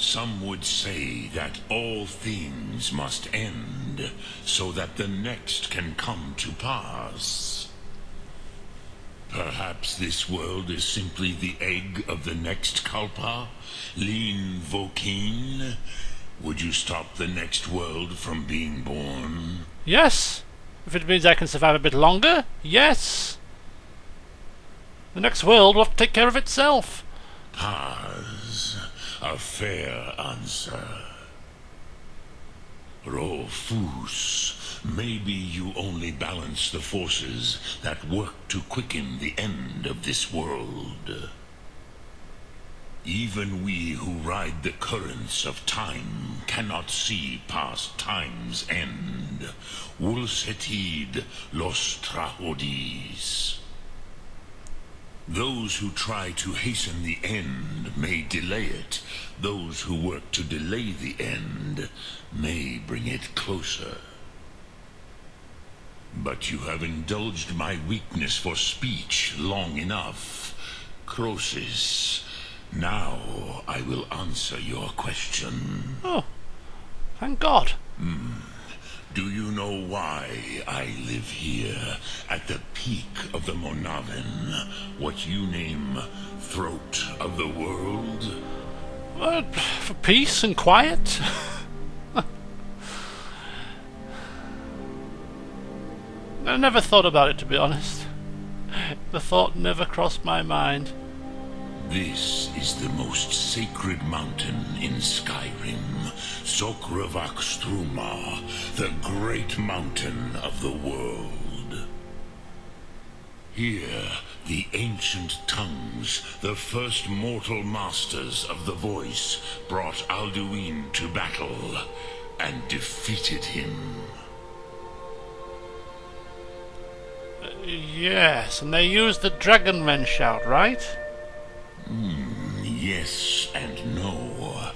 Some would say that all things must end, so that the next can come to pass. Perhaps this world is simply the egg of the next Kalpa? Lean Vokeen? Would you stop the next world from being born? Yes. If it means I can survive a bit longer, yes. The next world will have to take care of itself. Paz. A fair answer. Rofus, maybe you only balance the forces that work to quicken the end of this world. Even we who ride the currents of time cannot see past time's end. Wulsetid los trahodis. Those who try to hasten the end may delay it. Those who work to delay the end may bring it closer. But you have indulged my weakness for speech long enough. Croesus, now I will answer your question. Oh, thank God. Do you know why I live here, at the peak of the Monavin, what you name throat of the world? For peace and quiet. I never thought about it, to be honest. The thought never crossed my mind. This is the most sacred mountain in Skyrim, Sokravakstruma, the great mountain of the world. Here, the ancient tongues, the first mortal masters of the voice, brought Alduin to battle and defeated him. Yes, and they used the Dragonrend shout, right? Yes and no.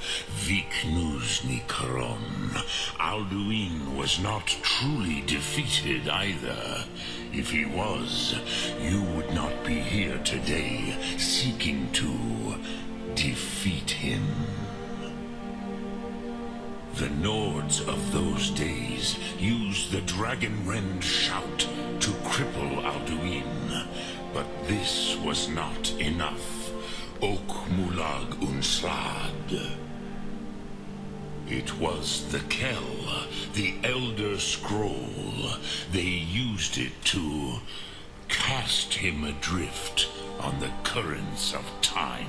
Viknusnikaron. Alduin was not truly defeated either. If he was, you would not be here today seeking to defeat him. The Nords of those days used the Dragonrend shout to cripple Alduin, but this was not enough. Ok Mulag Unslad. It was the Kell, the Elder Scroll. They used it to cast him adrift on the currents of time.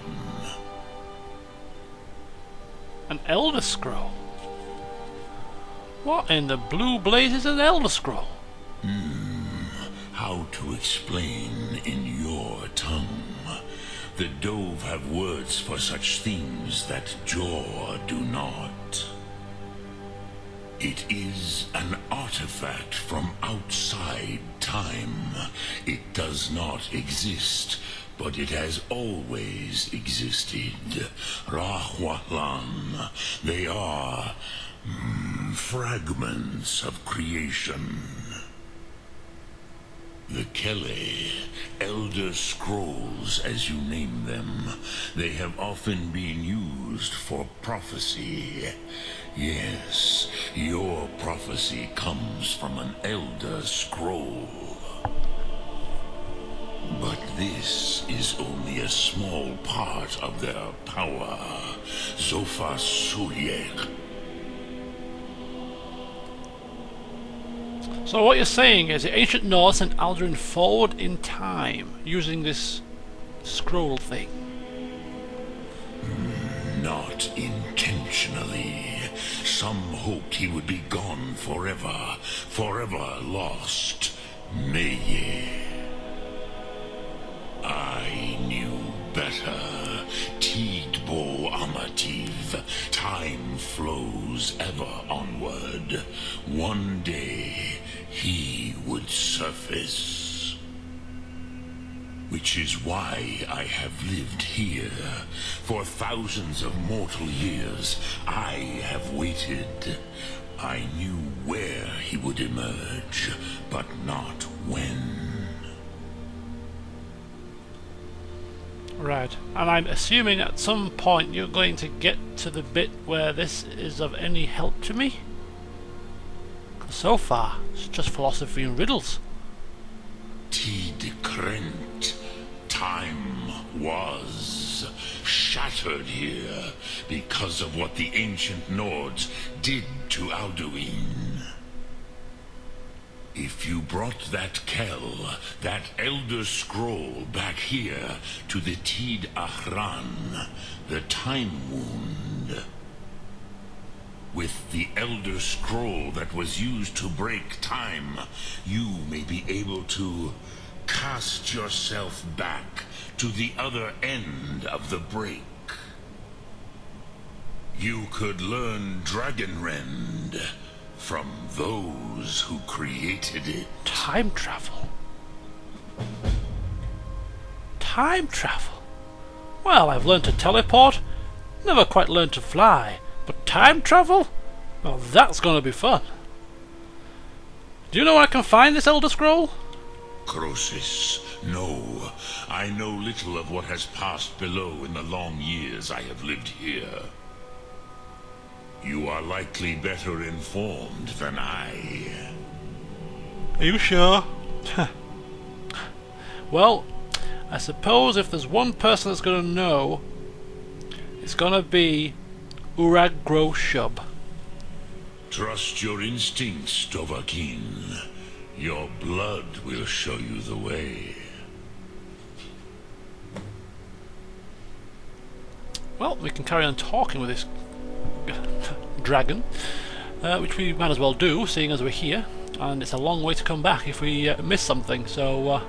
An Elder Scroll? What in the blue blaze is an Elder Scroll? How to explain in your tongue? The Dove have words for such things that Jor do not. It is an artifact from outside time. It does not exist, but it has always existed. Rahwalan. They are fragments of creation. The Kele, Elder Scrolls as you name them, they have often been used for prophecy. Yes, your prophecy comes from an Elder Scroll. But this is only a small part of their power. Zofa Suyek. So what you're saying is the ancient Norse sent Alduin forward in time using this scroll thing. Not intentionally. Some hoped he would be gone forever, forever lost. Meye. I knew better. Tidbo Amativ. Time flows ever onward. One day he would surface. Which is why I have lived here. For thousands of mortal years, I have waited. I knew where he would emerge, but not when. Right, and I'm assuming at some point you're going to get to the bit where this is of any help to me? 'Cause so far, it's just philosophy and riddles. Tid Krent, time was shattered here because of what the ancient Nords did to Alduin. If you brought that Kell, that Elder Scroll, back here to the Tid Ahran, the Time Wound, with the Elder Scroll that was used to break time, you may be able to cast yourself back to the other end of the break. You could learn Dragonrend from those who created it. Time travel? Time travel? Well, I've learned to teleport, never quite learned to fly, but time travel? Well, that's gonna be fun. Do you know where I can find this Elder Scroll? Croesus, no. I know little of what has passed below in the long years I have lived here. You are likely better informed than I. Are you sure? Well, I suppose if there's one person that's gonna know, it's gonna be Urag Groshub. Trust your instincts, Dovahkiin. Your blood will show you the way. Well, we can carry on talking with this dragon, which we might as well do, seeing as we're here, and it's a long way to come back if we miss something, so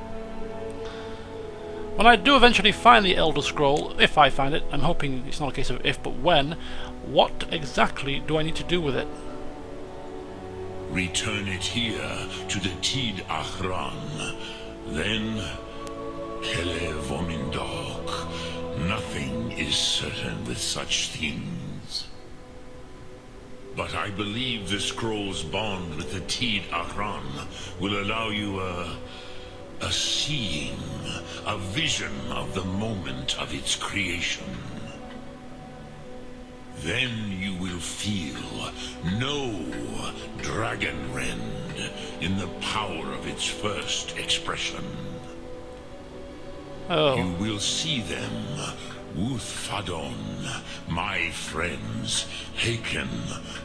when I do eventually find the Elder Scroll, if I find it, I'm hoping it's not a case of if but when, what exactly do I need to do with it? Return it here to the Tid Ahran. Then, Hele Vomindok. Nothing is certain with such things. But I believe the scroll's bond with the Tid Ahran will allow you a seeing, a vision of the moment of its creation. Then you will feel, know Dragonrend in the power of its first expression. Oh. You will see them, Wuthfadon, my friends, Haken,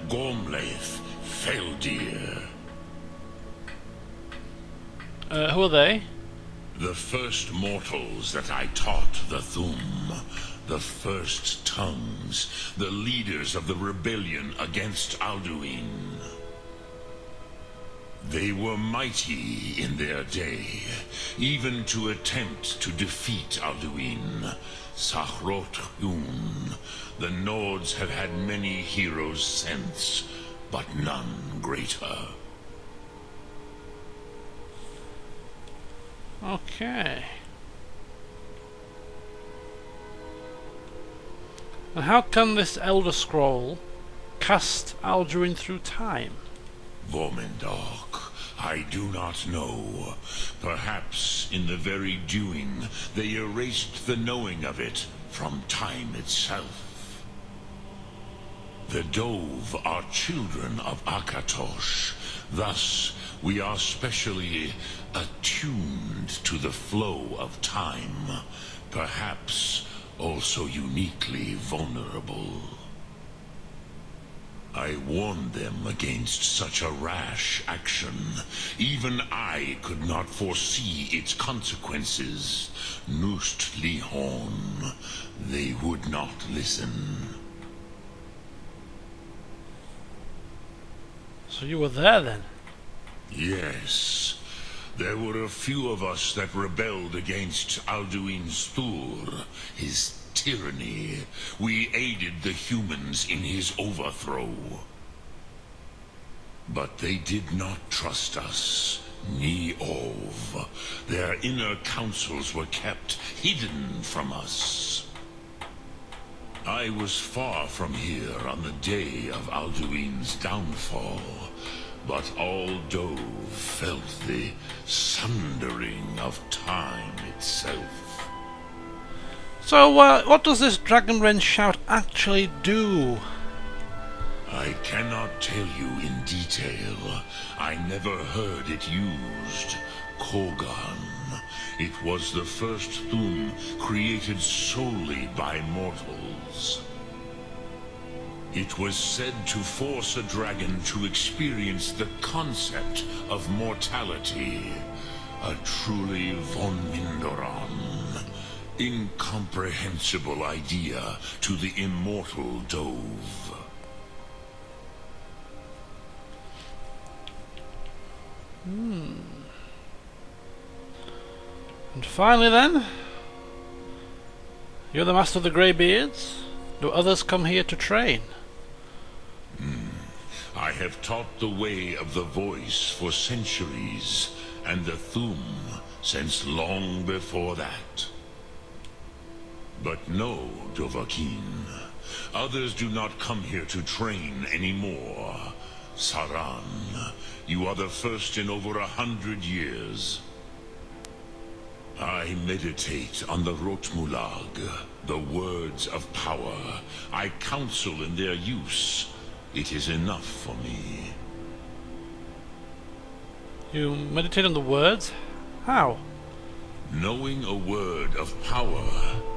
Gormlaith, Feldir. Who are they? The first mortals that I taught the Thum, the first tongues, the leaders of the rebellion against Alduin. They were mighty in their day, even to attempt to defeat Alduin. Sahrot-Hun, the Nords have had many heroes since, but none greater. Okay. And how can this Elder Scroll cast Alduin through time? Vomindok, I do not know. Perhaps in the very doing, they erased the knowing of it from time itself. The Dove are children of Akatosh. Thus, we are specially attuned to the flow of time. Perhaps also uniquely vulnerable. I warned them against such a rash action. Even I could not foresee its consequences. Nust Lihon, they would not listen. So you were there then? Yes. There were a few of us that rebelled against Alduin's Thur, his tyranny. We aided the humans in his overthrow. But they did not trust us, ni Ov. Their inner counsels were kept hidden from us. I was far from here on the day of Alduin's downfall, but all Dove felt the sundering of time itself. So, what does this Dragonrend shout actually do? I cannot tell you in detail. I never heard it used. Kogan. It was the first Thum created solely by mortals. It was said to force a dragon to experience the concept of mortality. A truly von Mindoran. Incomprehensible idea to the immortal Dove. And finally then, you're the master of the Graybeards. Do others come here to train? I have taught the way of the voice for centuries, and the Thum since long before that. But no, Dovahkiin. Others do not come here to train anymore. Saran, you are the first in over 100 years. I meditate on the Rotmulag, the words of power. I counsel in their use. It is enough for me. You meditate on the words? How? Knowing a word of power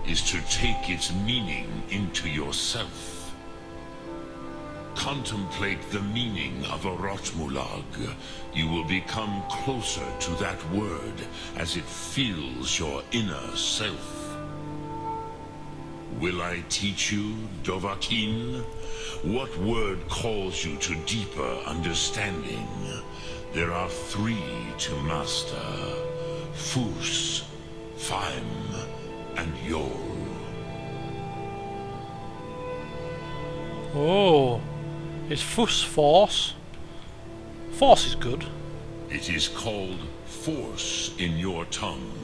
is to take its meaning into yourself. Contemplate the meaning of a Rotmulag. You will become closer to that word as it fills your inner self. Will I teach you, Dovahkiin? What word calls you to deeper understanding? There are 3 to master. Fus, Faim, and Yol. Oh, is Fus force? Force is good. It is called force in your tongue.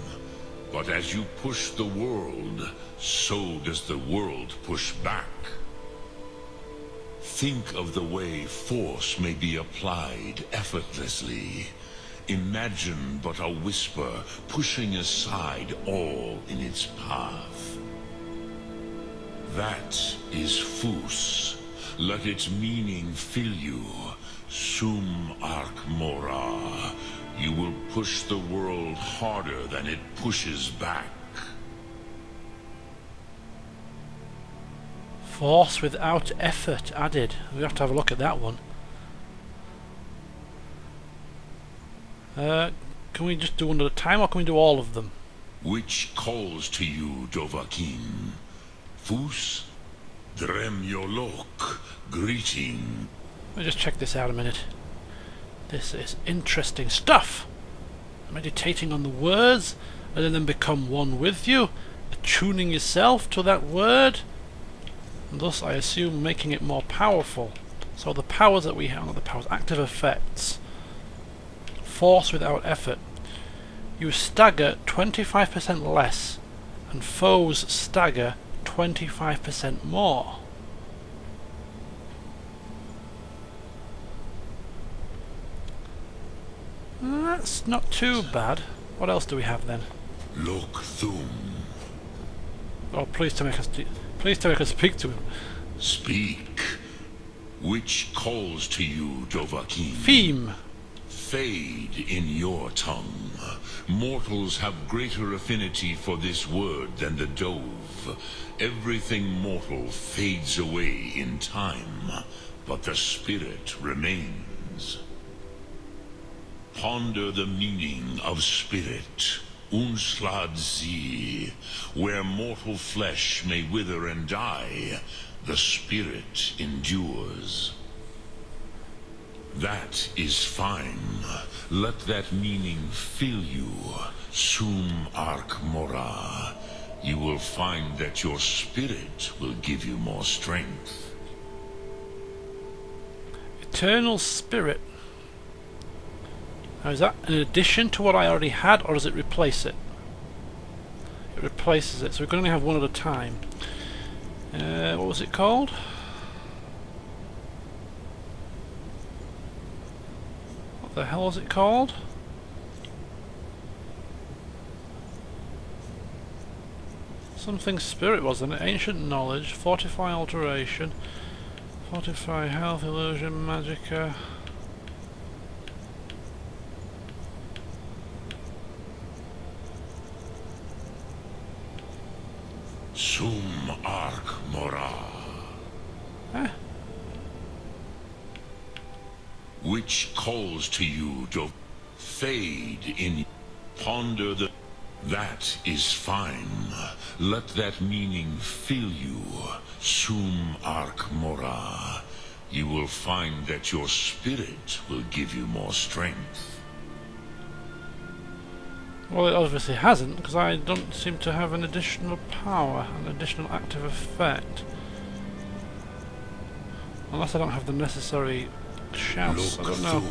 But as you push the world, so does the world push back. Think of the way force may be applied effortlessly. Imagine but a whisper pushing aside all in its path. That is Fus. Let its meaning fill you. Sum Ark Mora. You will push the world harder than it pushes back. Force without effort added. We have to have a look at that one. Can we just do one at a time, or can we do all of them? Which calls to you, Dovahkiin? Fus? Dremyolok, greeting. Let me just check this out a minute. This is interesting stuff. Meditating on the words, letting them become one with you, attuning yourself to that word, and thus I assume making it more powerful. So the powers that we have, not the powers, active effects. Force without effort. You stagger 25% less, and foes stagger 25% more. That's not too bad. What else do we have then? Lok Thum. Oh, please tell me I can speak to him. Speak. Which calls to you, Dovahkiin? Theme. Fade in your tongue. Mortals have greater affinity for this word than the Dove. Everything mortal fades away in time, but the spirit remains. Ponder the meaning of spirit. Unslad Zi. Where mortal flesh may wither and die, the spirit endures. That is fine. Let that meaning fill you. Sum Ark Mora. You will find that your spirit will give you more strength. Eternal Spirit. Now is that in addition to what I already had, or does it replace it? It replaces it, so we can only have one at a time. What was it called? What the hell was it called? Something spirit, wasn't it? Ancient knowledge, fortify alteration, fortify health, illusion, magicka. Sum arc mora. Eh? Which calls to you to fade in. Ponder the. That is fine. Let that meaning fill you. Sum arc mora. You will find that your spirit will give you more strength. Well, it obviously hasn't, because I don't seem to have an additional power, an additional active effect. Unless I don't have the necessary shouts, I don't know.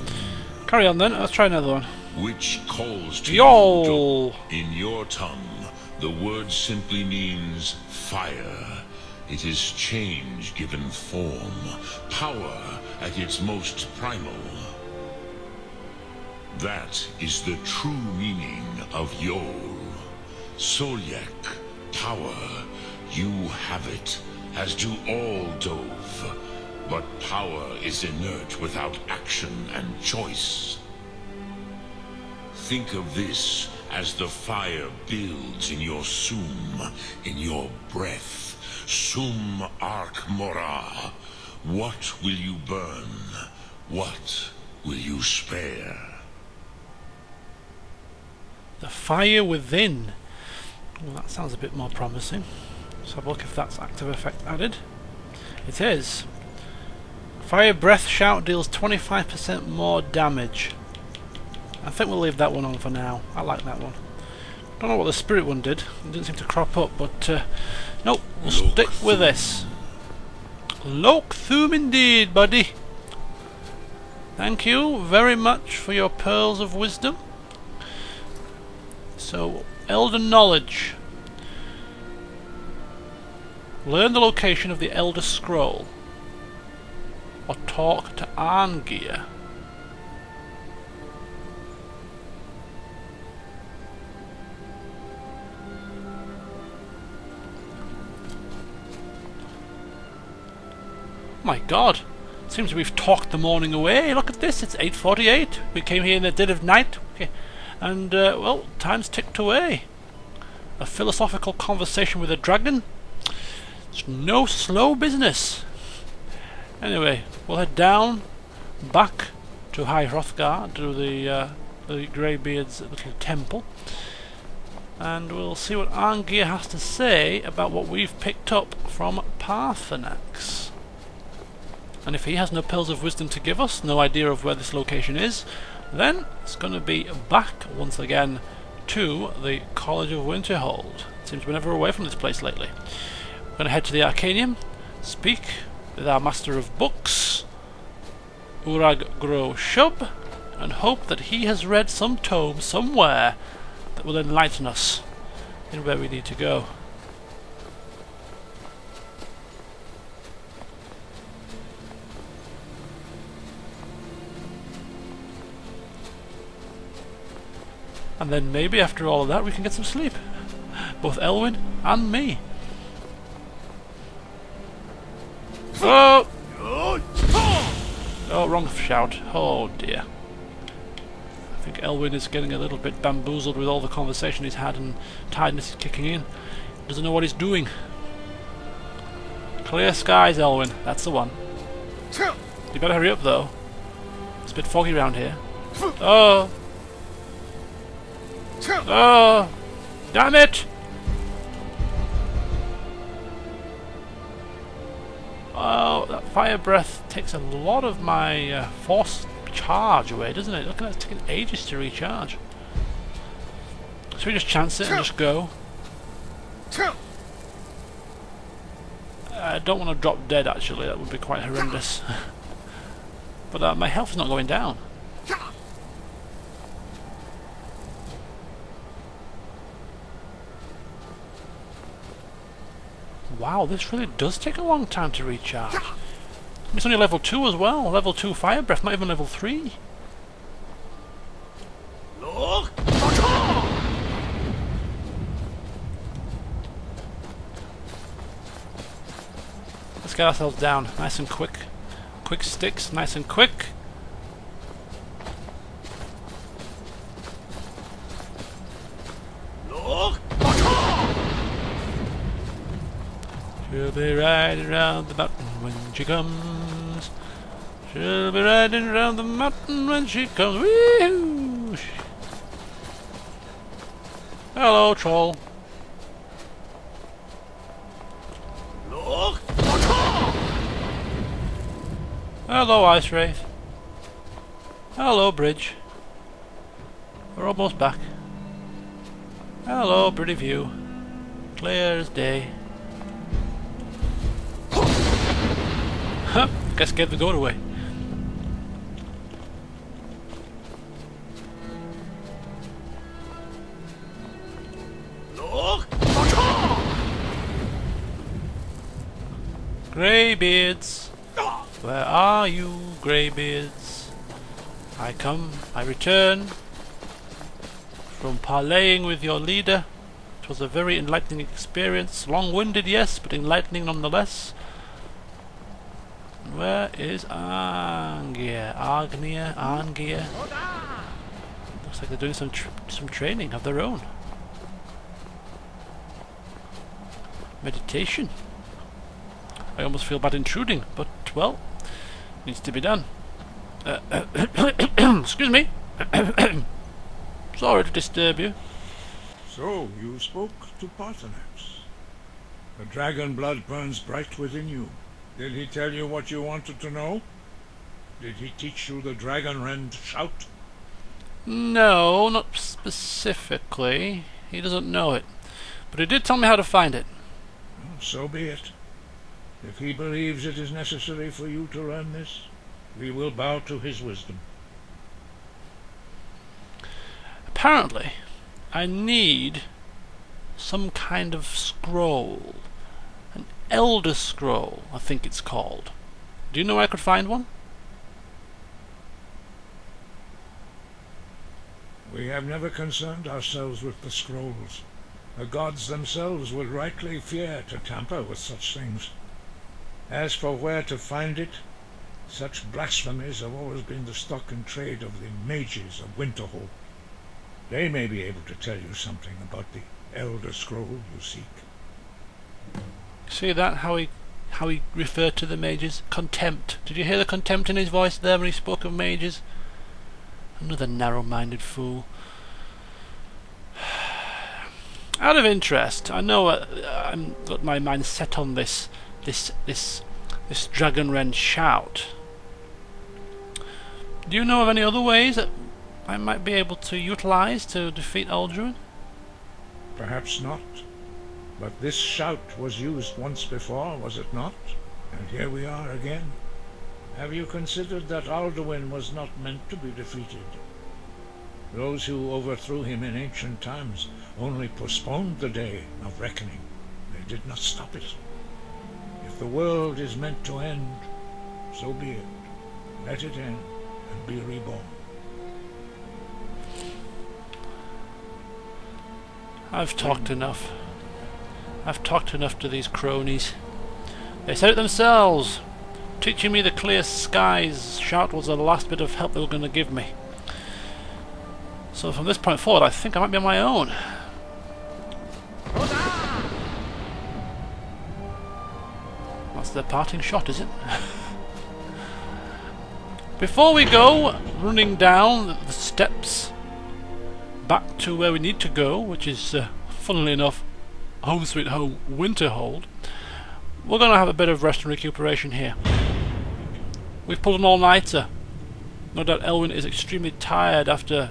Carry on then, let's try another one. Which calls to Yo! you to, in your tongue, the word simply means fire. It is change given form, power at its most primal. That is the true meaning of Yol. Solyak, power, you have it, as do all Dove. But power is inert without action and choice. Think of this as the fire builds in your sum, in your breath. Sum arc mora. What will you burn? What will you spare? The fire within. Well, that sounds a bit more promising. Let's have a look if that's active effect added. It is. Fire breath shout deals 25% more damage. I think we'll leave that one on for now. I like that one. Don't know what the spirit one did. It didn't seem to crop up, but nope, we'll stick with this. Loke Thum indeed, buddy. Thank you very much for your pearls of wisdom. So, Elder Knowledge. Learn the location of the Elder Scroll. Or talk to Arngeir. My god, seems we've talked the morning away. Look at this, it's 8:48. We came here in the dead of night, okay. And well, time's ticked away. A philosophical conversation with a dragon? It's no slow business. Anyway, we'll head down, back to High Hrothgar, to the Graybeards' little temple, and we'll see what Arngeir has to say about what we've picked up from Paarthunax. And if he has no pearls of wisdom to give us, no idea of where this location is, then it's going to be back once again to the College of Winterhold. Seems we're never away from this place lately. We're going to head to the Arcanium, speak with our Master of Books, Urag Gro Shub, and hope that he has read some tome somewhere that will enlighten us in where we need to go. And then maybe after all of that we can get some sleep. Both Elwynn and me. Oh! Oh, wrong shout. Oh dear. I think Elwynn is getting a little bit bamboozled with all the conversation he's had and tiredness is kicking in. Doesn't know what he's doing. Clear skies, Elwynn. That's the one. You better hurry up though. It's a bit foggy around here. Oh! Oh! Damn it! Oh, that fire breath takes a lot of my force charge away, doesn't it? Look at that, it's taking ages to recharge. Should we just chance it and just go? I don't want to drop dead actually, that would be quite horrendous. But my health is not going down. Wow, this really does take a long time to recharge. It's only level 2 as well. Level 2 fire breath, not even level 3. get ourselves down nice and quick. Quick sticks, nice and quick. She'll be riding round the mountain when she comes. She'll be riding round the mountain when she comes. Wee-hoo! Hello, troll. Hello, Ice Wraith. Hello, Bridge. We're almost back. Hello, pretty view. Clear as day. Huh, guess gave the goat away. Graybeards, where are you, Graybeards? I come, I return from parleying with your leader. It was a very enlightening experience. Long-winded, yes, but enlightening nonetheless. Where is Arngeir? Arngeir? Looks like they're doing some training of their own. Meditation. I almost feel bad intruding, but, well, needs to be done. Excuse me. Sorry to disturb you. So, you spoke to Paarthunax. The dragon blood burns bright within you. Did he tell you what you wanted to know? Did he teach you the Dragonrend shout? No, not specifically. He doesn't know it. But he did tell me how to find it. Well, so be it. If he believes it is necessary for you to learn this, we will bow to his wisdom. Apparently, I need some kind of scroll. An Elder Scroll, I think it's called. Do you know where I could find one? We have never concerned ourselves with the scrolls. The gods themselves would rightly fear to tamper with such things. As for where to find it, such blasphemies have always been the stock and trade of the mages of Winterhold. They may be able to tell you something about the Elder Scroll you seek. See that? How he referred to the mages? Contempt. Did you hear the contempt in his voice there when he spoke of mages? Another narrow-minded fool. Out of interest, I know I've got my mind set on this Dragonrend shout. Do you know of any other ways that I might be able to utilize to defeat Alduin? Perhaps not. But this shout was used once before, was it not? And here we are again. Have you considered that Alduin was not meant to be defeated? Those who overthrew him in ancient times only postponed the day of reckoning. They did not stop it. If the world is meant to end, so be it. Let it end and be reborn. I've talked enough. I've talked enough to these cronies. They said it themselves. Teaching me the clear skies shout was the last bit of help they were going to give me. So from this point forward, I think I might be on my own. That's their parting shot, is it? Before we go running down the steps back to where we need to go, which is, funnily enough, home sweet home Winterhold, we're going to have a bit of rest and recuperation here. We've pulled an all-nighter. No doubt Elwynn is extremely tired after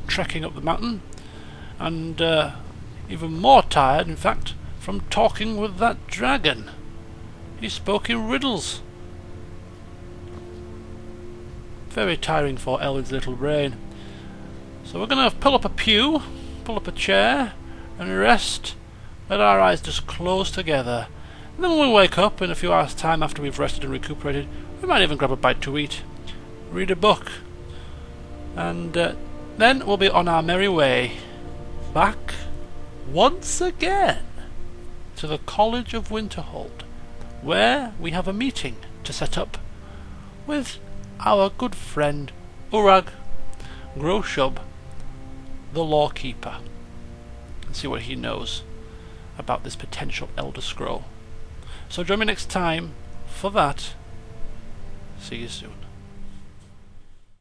trekking up the mountain, and even more tired, in fact, from talking with that dragon. He spoke in riddles. Very tiring for Elwynn's little brain. So we're going to pull up a pew, pull up a chair, and rest. Let our eyes just close together. And then when we wake up in a few hours' time after we've rested and recuperated, we might even grab a bite to eat, read a book, and then we'll be on our merry way back once again to the College of Winterhold, where we have a meeting to set up with our good friend Urag Groshub, the Lawkeeper, and see what he knows about this potential Elder Scroll. So join me next time for that. See you soon.